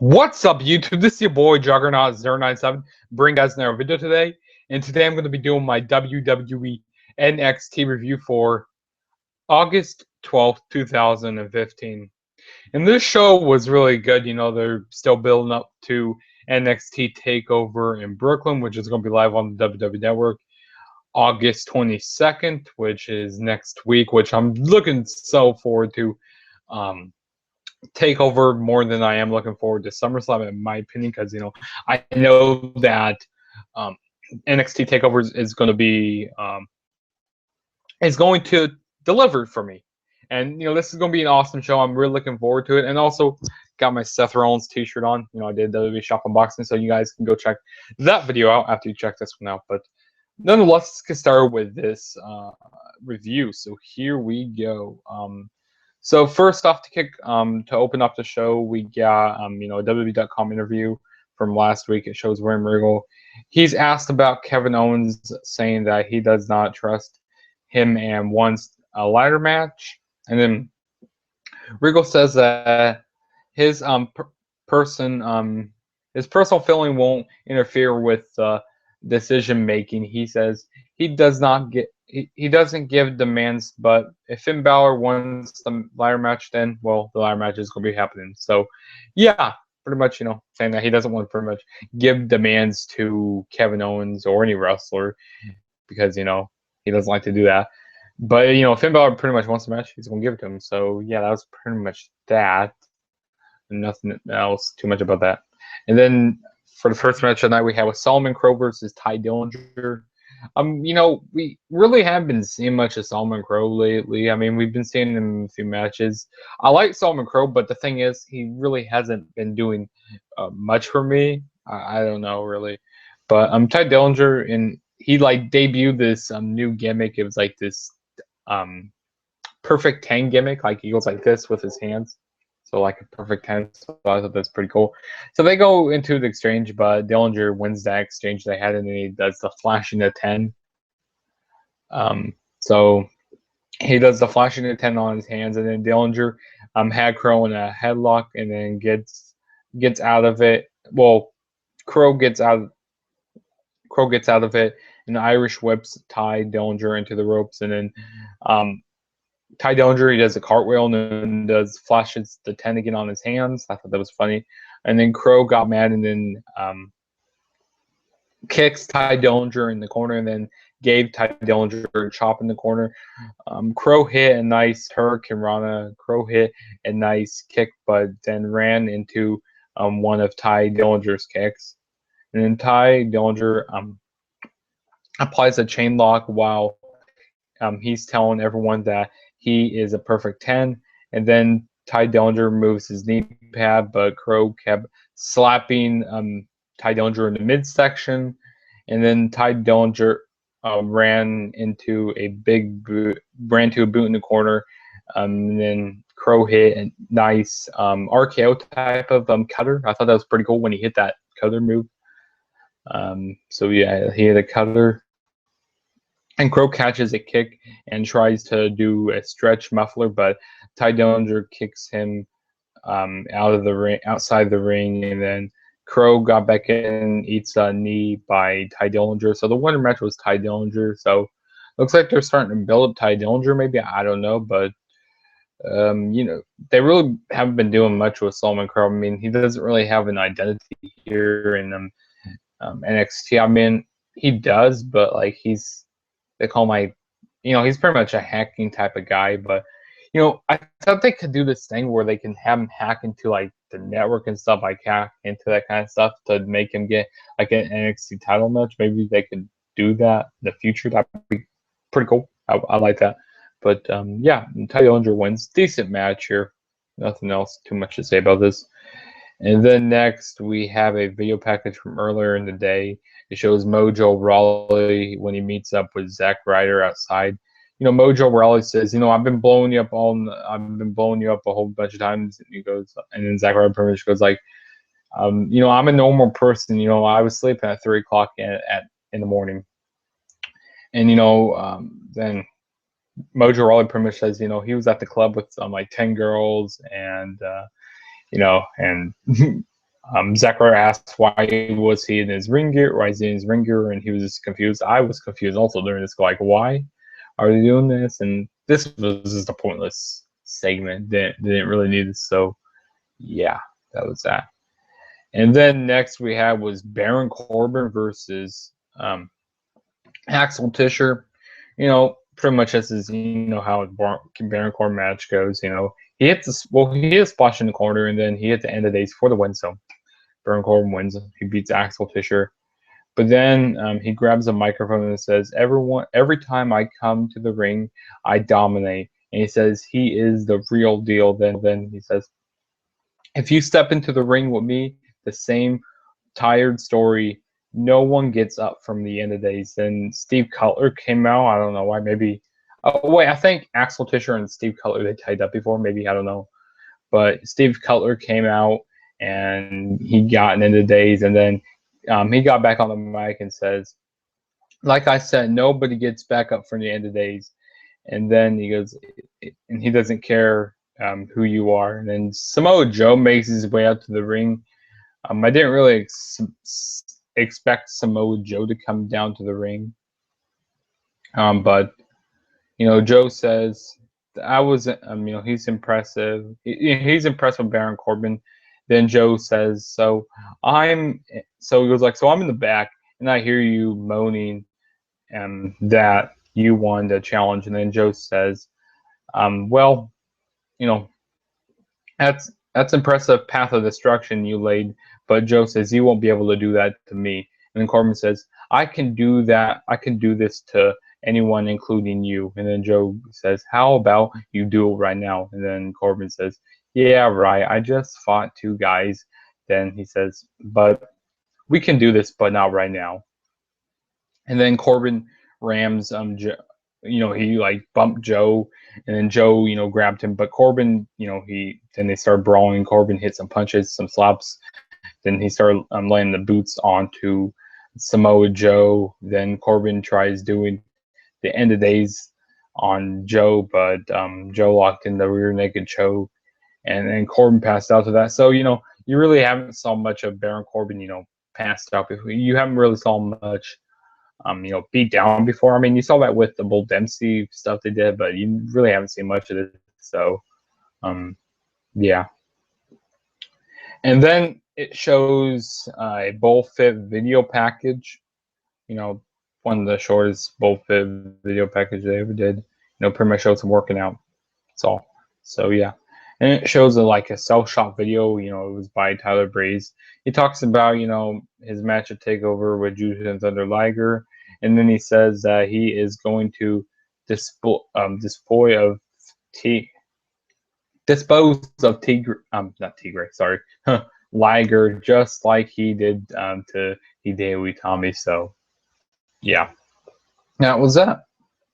What's up, YouTube? This is your boy Juggernaut097 bringing guys another video today. And today I'm going to be doing my WWE NXT review for August 12th, 2015. And this show was really good. You know, they're still building up to NXT TakeOver in Brooklyn, which is going to be live on the WWE Network August 22nd, which is next week, which I'm looking so forward to. TakeOver more than I am looking forward to SummerSlam, in my opinion, because I know that NXT TakeOver is going to be is going to deliver for me, and this is going to be an awesome show. I'm really looking forward to it, and also got my Seth Rollins T-shirt on. I did WWE Shop Unboxing, so you guys can go check that video out after you check this one out. But nonetheless, let's get started with this review. So here we go. So first off, to open up the show, we got a WWE.com interview from last week. It shows William Regal. He's asked about Kevin Owens, saying that he does not trust him and wants a ladder match. And then Regal says that his personal feeling won't interfere with decision making. He says he doesn't give demands, but if Finn Balor wants the ladder match, then well, the ladder match is going to be happening. So yeah, pretty much saying that he doesn't want to pretty much give demands to Kevin Owens or any wrestler because he doesn't like to do that. But if Finn Balor pretty much wants the match, he's going to give it to him. So yeah, that was pretty much that. Nothing else too much about that. And then for the first match of the night, we have with Solomon Crowe versus Ty Dillinger. We really haven't been seeing much of Solomon Crowe lately. I mean, we've been seeing him in a few matches. I like Solomon Crowe, but the thing is, he really hasn't been doing much for me. I don't know, really. But Ty Dillinger, and he debuted this new gimmick. It was like this perfect 10 gimmick. Like he goes like this with his hands. So like a perfect 10. So I thought that's pretty cool. So they go into the exchange, but Dillinger wins that exchange they had, and then he does the flashing the 10. So he does the flashing the 10 on his hands, and then Dillinger had Crowe in a headlock, and then gets out of it. Well, Crowe gets out of it, and the Irish whips Ty Dillinger into the ropes, and then Ty Dillinger, he does a cartwheel and then flashes the 10 again on his hands. I thought that was funny. And then Crowe got mad and then kicks Ty Dillinger in the corner and then gave Ty Dillinger a chop in the corner. Crowe hit a nice Hurricane Rana. Crowe hit a nice kick, but then ran into one of Ty Dillinger's kicks. And then Ty Dillinger applies a chain lock while he's telling everyone that he is a perfect 10, and then Ty Dillinger moves his knee pad, but Crowe kept slapping Ty Dillinger in the midsection, and then Ty Dillinger ran into a boot in the corner, and then Crowe hit a nice RKO type of cutter. I thought that was pretty cool when he hit that cutter move. So yeah, he hit a cutter. And Crowe catches a kick and tries to do a stretch muffler, but Ty Dillinger kicks him outside the ring, and then Crowe got back in, eats a knee by Ty Dillinger. So the winner match was Ty Dillinger. So looks like they're starting to build up Ty Dillinger. Maybe, I don't know, but they really haven't been doing much with Solomon Crowe. I mean, he doesn't really have an identity here in NXT. I mean, he does, but like they call him he's pretty much a hacking type of guy. But I thought they could do this thing where they can have him hack into like the network and stuff, like hack into that kind of stuff to make him get like an NXT title match. Maybe they could do that in the future. That'd be pretty cool. I like that. But yeah, Ty Dillinger wins. Decent match here. Nothing else too much to say about this. And then next, we have a video package from earlier in the day. It shows Mojo Rawley when he meets up with Zack Ryder outside. Mojo Rawley says, I've been blowing you up a whole bunch of times. And he goes, and then Zack Ryder pretty much goes like, I'm a normal person. I was sleeping at 3 o'clock in the morning. And then Mojo Rawley pretty much says, he was at the club with like 10 girls, and and Zachary asked why was he in his ring gear, why is he in his ring gear, and he was just confused. I was confused also during this, like, why are they doing this? And this was just a pointless segment. Didn't really need this. So yeah, that was that. And then next we had was Baron Corbin versus Axel Tischer. Pretty much this is how a Baron Corbin match goes. He hit a splash in the corner, and then he hit the end of days for the win. So Baron Corbin wins. He beats Axel Tischer. But then he grabs a microphone and says, every time I come to the ring, I dominate. And he says he is the real deal. Then he says, if you step into the ring with me, the same tired story. No one gets up from the end of days. Then Steve Cutler came out. I don't know why. Maybe. Oh wait, I think Axel Tischer and Steve Cutler, they tied up before. Maybe, I don't know. But Steve Cutler came out and he got an end of days, and then he got back on the mic and says, like I said, nobody gets back up from the end of days. And then he goes, and he doesn't care who you are. And then Samoa Joe makes his way out to the ring. I didn't really expect Samoa Joe to come down to the ring. But Joe says, he's impressive. He's impressed with Baron Corbin. Then Joe says, so he goes like, so I'm in the back and I hear you moaning that you won the challenge. And then Joe says, well, that's impressive path of destruction you laid. But Joe says, you won't be able to do that to me. And then Corbin says, I can do that. I can do this to anyone, including you. And then Joe says, how about you do it right now? And then Corbin says, yeah, right. I just fought two guys. Then he says, but we can do this, but not right now. And then Corbin rams Joe. He like bumped Joe, and then Joe, grabbed him. But Corbin, then they started brawling. Corbin hit some punches, some slaps. Then he started laying the boots onto Samoa Joe. Then Corbin tries doing the end of days on Joe, but Joe locked in the rear naked choke, and then Corbin passed out to that. So you really haven't saw much of Baron Corbin, passed out before. You haven't really saw much, beat down before. I mean, you saw that with the Bull Dempsey stuff they did, but you really haven't seen much of it. So, yeah. And then it shows a Bull Fit video package. One of the shortest Bull Fit video package they ever did. Pretty much shows him working out. That's all. So yeah. And it shows a self-shot video. It was by Tyler Breeze. He talks about, his match at TakeOver with Jushin Thunder Liger. And then he says that he is going to dispose of Liger, just like he did to Hideo Itami. So, yeah. That was that.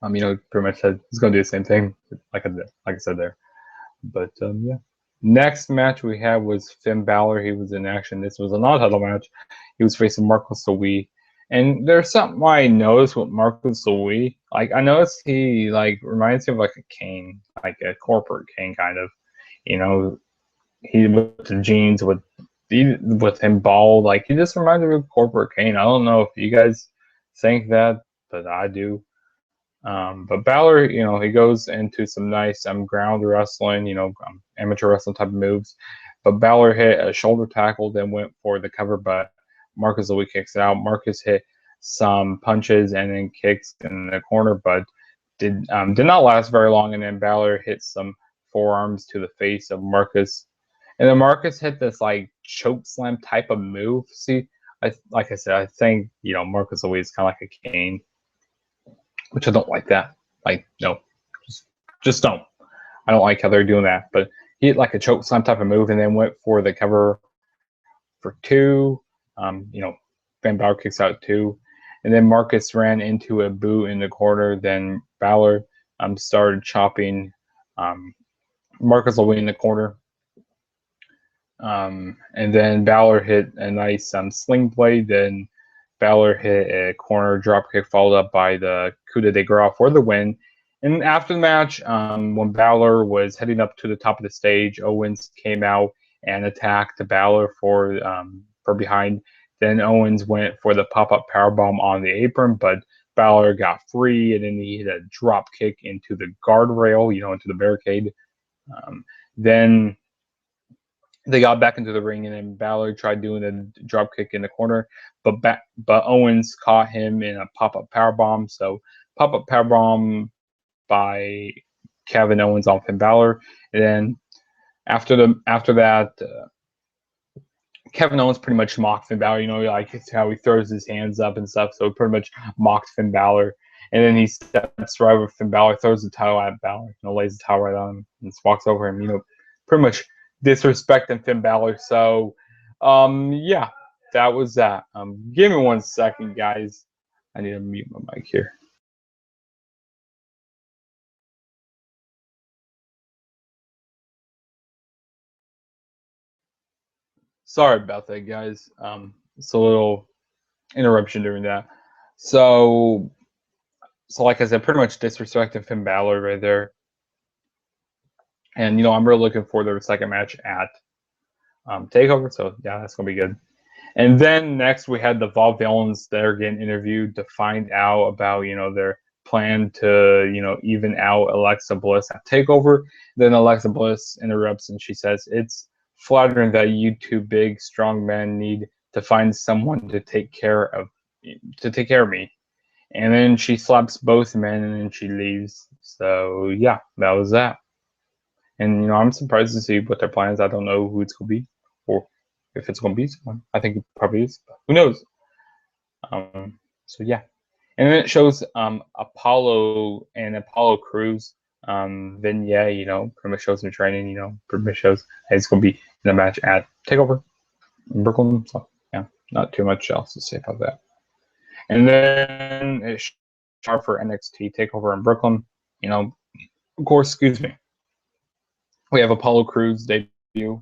Pretty much said he's going to do the same thing, like I said there. But yeah. Next match we had was Finn Balor. He was in action. This was a non-title match. He was facing Marcus Louis. And there's something I noticed with Marcus Louis. I noticed he reminds me of a Kane, like a corporate Kane kind of. He with the jeans with him bald. He just reminds me of corporate Kane. I don't know if you guys think that, but I do. But Balor, he goes into some nice ground wrestling, amateur wrestling type of moves. But Balor hit a shoulder tackle, then went for the cover, but Marcus Louis kicks it out. Marcus hit some punches and then kicks in the corner, but did not last very long. And then Balor hit some forearms to the face of Marcus. And then Marcus hit this choke slam type of move. See, like I said, I think Marcus Louis is kind of like a Kane, which I don't like that. No, just don't. I don't like how they're doing that. But he hit a choke slam type of move and then went for the cover for two. Finn Balor kicks out two. And then Marcus ran into a boot in the corner. Then Balor started chopping Marcus Louis in the corner. And then Balor hit a nice sling blade. Then Balor hit a corner dropkick followed up by the coup de grace for the win. And after the match, when Balor was heading up to the top of the stage, Owens came out and attacked Balor for behind. Then Owens went for the pop-up powerbomb on the apron, but Balor got free, and then he hit a drop kick into the guardrail, into the barricade. Then they got back into the ring, and then Balor tried doing a drop kick in the corner, but Owens caught him in a pop-up powerbomb. So pop-up powerbomb by Kevin Owens on Finn Balor, and then after that, Kevin Owens pretty much mocked Finn Balor. Like how he throws his hands up and stuff. So he pretty much mocked Finn Balor, and then he steps right over Finn Balor, throws the title at Balor, lays the title right on him, and just walks over him. Pretty much disrespecting Finn Balor. So, yeah, that was that. Give me 1 second, guys. I need to mute my mic here. Sorry about that, guys. It's a little interruption during that. So like I said, pretty much disrespecting Finn Balor right there. And I'm really looking forward to the second match at Takeover. So yeah, that's gonna be good. And then next we had the Vaudevillains that are getting interviewed to find out about their plan to even out Alexa Bliss at Takeover. Then Alexa Bliss interrupts and she says, "It's flattering that you two big strong men need to find someone to take care of me." And then she slaps both men and then she leaves. So yeah, that was that. And I'm surprised to see what their plans. I don't know who it's gonna be, or if it's gonna be someone. I think it probably is, but who knows? So yeah, and then it shows Apollo and Apollo Crews. Then yeah, pretty much shows him training. Pretty much shows hey, it's gonna be in a match at Takeover in Brooklyn. So yeah, not too much else to say about that. And then it's for NXT Takeover in Brooklyn. Of course, excuse me. We have Apollo Crews debut.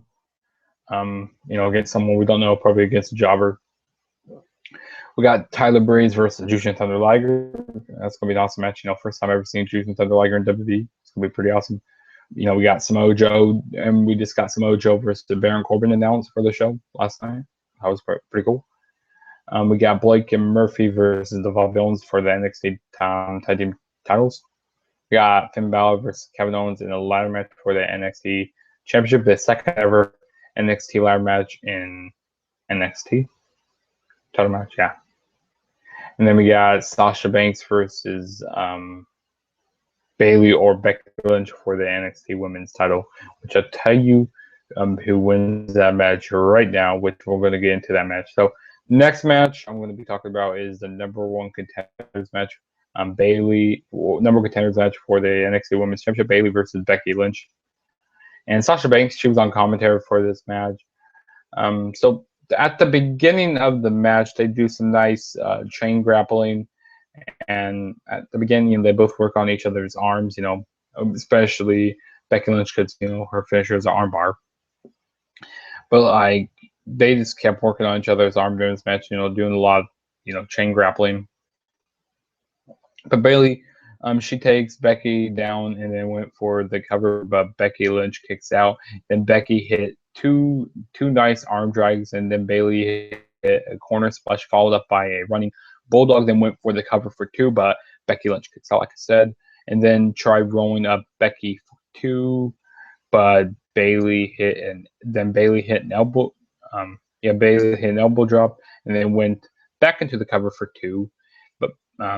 Against someone we don't know, probably against a jobber. We got Tyler Breeze versus Jushin Thunder Liger. That's gonna be an awesome match. First time I've ever seen Jushin Thunder Liger in WWE. It's gonna be pretty awesome. We got Samoa Joe, and we just got Samoa Joe versus Baron Corbin announced for the show last night. That was pretty cool. We got Blake and Murphy versus the Vaudevillains for the NXT Tag Team titles. We got Finn Balor versus Kevin Owens in a ladder match for the NXT Championship, the second ever NXT ladder match in NXT title match, yeah. And then we got Sasha Banks versus Bayley or Becky Lynch for the NXT Women's title, which I'll tell you who wins that match right now, which we're going to get into that match. So next match I'm going to be talking about is the number one contenders match. Bayley, number one contenders match for the NXT Women's Championship, Bayley versus Becky Lynch. And Sasha Banks, she was on commentary for this match. So at the beginning of the match, they do some nice chain grappling. And at the beginning, they both work on each other's arms, especially Becky Lynch because, her finisher is an armbar. But, they just kept working on each other's arm during this match, doing a lot of, chain grappling. But Bayley, she takes Becky down and then went for the cover, but Becky Lynch kicks out. Then Becky hit two nice arm drags, and then Bayley hit a corner splash followed up by a running bulldog. Then went for the cover for 2, but Becky Lynch kicks out, like I said, and then tried rolling up Becky for 2, but Bayley hit an elbow. Bayley hit an elbow drop, and then went back into the cover for 2.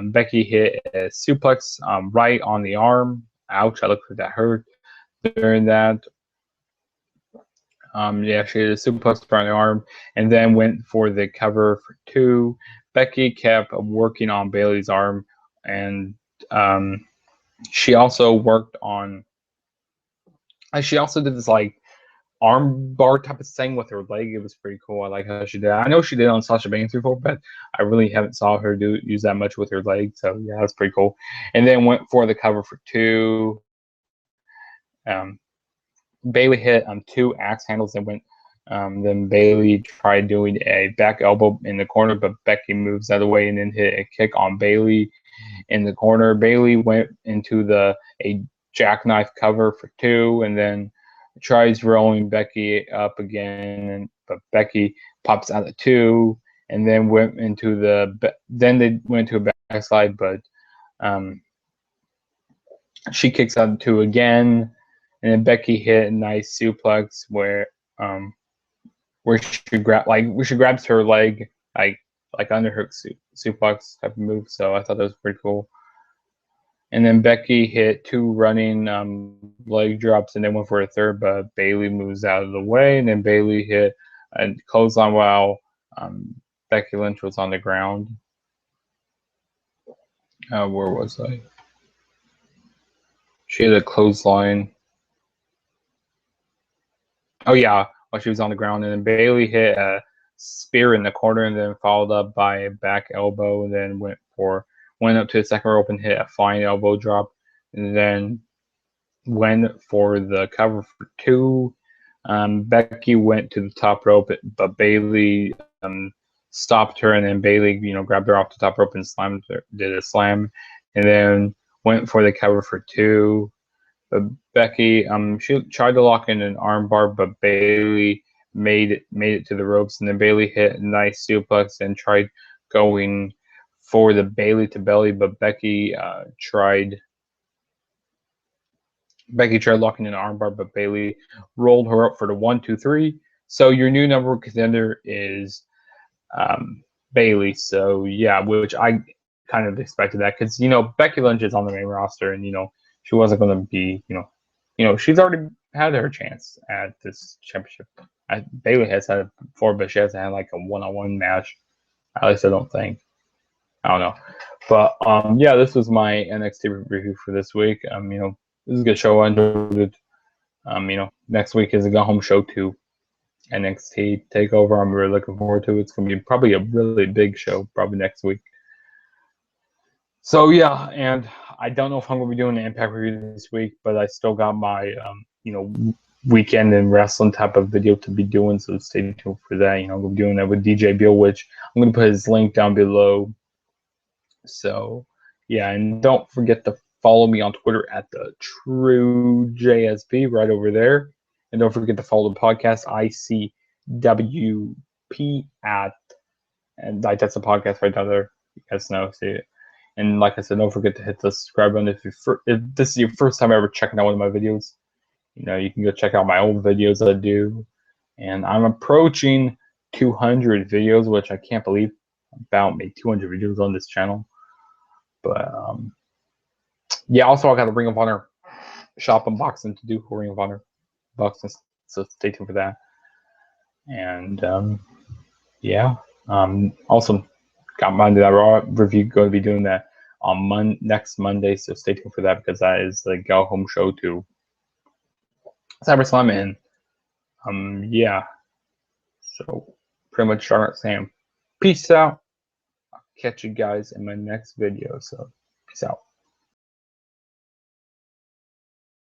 Becky hit a suplex right on the arm. Ouch, I looked like that hurt during that. She hit a suplex right on the arm and then went for the cover for 2. Becky kept working on Bayley's arm, and she also worked on. She also did this arm bar type of thing with her leg. It was pretty cool. I like how she did it. I know she did it on Sasha Banks before, but I really haven't saw her use that much with her leg. So yeah, that's pretty cool. And then went for the cover for 2. Bayley hit 2 axe handles and went. Then Bayley tried doing a back elbow in the corner, but Becky moves out of the way and then hit a kick on Bayley in the corner. Bayley went into a jackknife cover for 2, and then tries rolling Becky up again, but Becky pops out at 2, and then went into then they went to a backslide, but she kicks out at 2 again, and then Becky hit a nice suplex where she grabs her leg like underhook suplex type of move. So I thought that was pretty cool. And then Becky hit 2 running leg drops and then went for a third, but Bayley moves out of the way. And then Bayley hit a clothesline while Becky Lynch was on the ground. Where was I? She hit a clothesline. Oh, yeah, while she was on the ground. And then Bayley hit a spear in the corner and then followed up by a back elbow and then went up to the second rope and hit a flying elbow drop, and then went for the cover for 2. Becky went to the top rope, but Bayley stopped her, and then Bayley, grabbed her off the top rope and did a slam, and then went for the cover for 2. But Becky, she tried to lock in an armbar, but Bayley made it to the ropes, and then Bayley hit a nice suplex and tried going for the Bayley to belly, but Becky tried locking in an armbar, but Bayley rolled her up for the 1, 2, 3. So your new number 1 contender is Bayley. So yeah, which I kind of expected that because Becky Lynch is on the main roster, and she wasn't going to be she's already had her chance at this championship. Bayley has had it before, but she hasn't had like a one-on-one match. At least I don't think. I don't know. But yeah, this was my NXT review for this week. This is a good show. I enjoyed it. Next week is a go home show to NXT Takeover. I'm really looking forward to it. It's gonna be probably a really big show, probably next week. So yeah, and I don't know if I'm gonna be doing an Impact review this week, but I still got my weekend and wrestling type of video to be doing. So stay tuned for that. I'm gonna be doing that with DJ Bill, which I'm gonna put his link down below. So, yeah, and don't forget to follow me on Twitter at the TrueJSP right over there. And don't forget to follow the podcast ICWP and that's the podcast right down there. You guys know, see it. And like I said, don't forget to hit the subscribe button if this is your first time ever checking out one of my videos. You can go check out my old videos I do. And I'm approaching 200 videos, which I can't believe. About maybe 200 videos on this channel. But yeah, also I got a Ring of Honor shop unboxing to do for Ring of Honor boxing, so stay tuned for that. And yeah, also got Monday Night Raw review, going to be doing that on next Monday, so stay tuned for that because that is the go home show to SummerSlam. And yeah, so pretty much start saying peace out. I'll catch you guys in my next video, so peace out.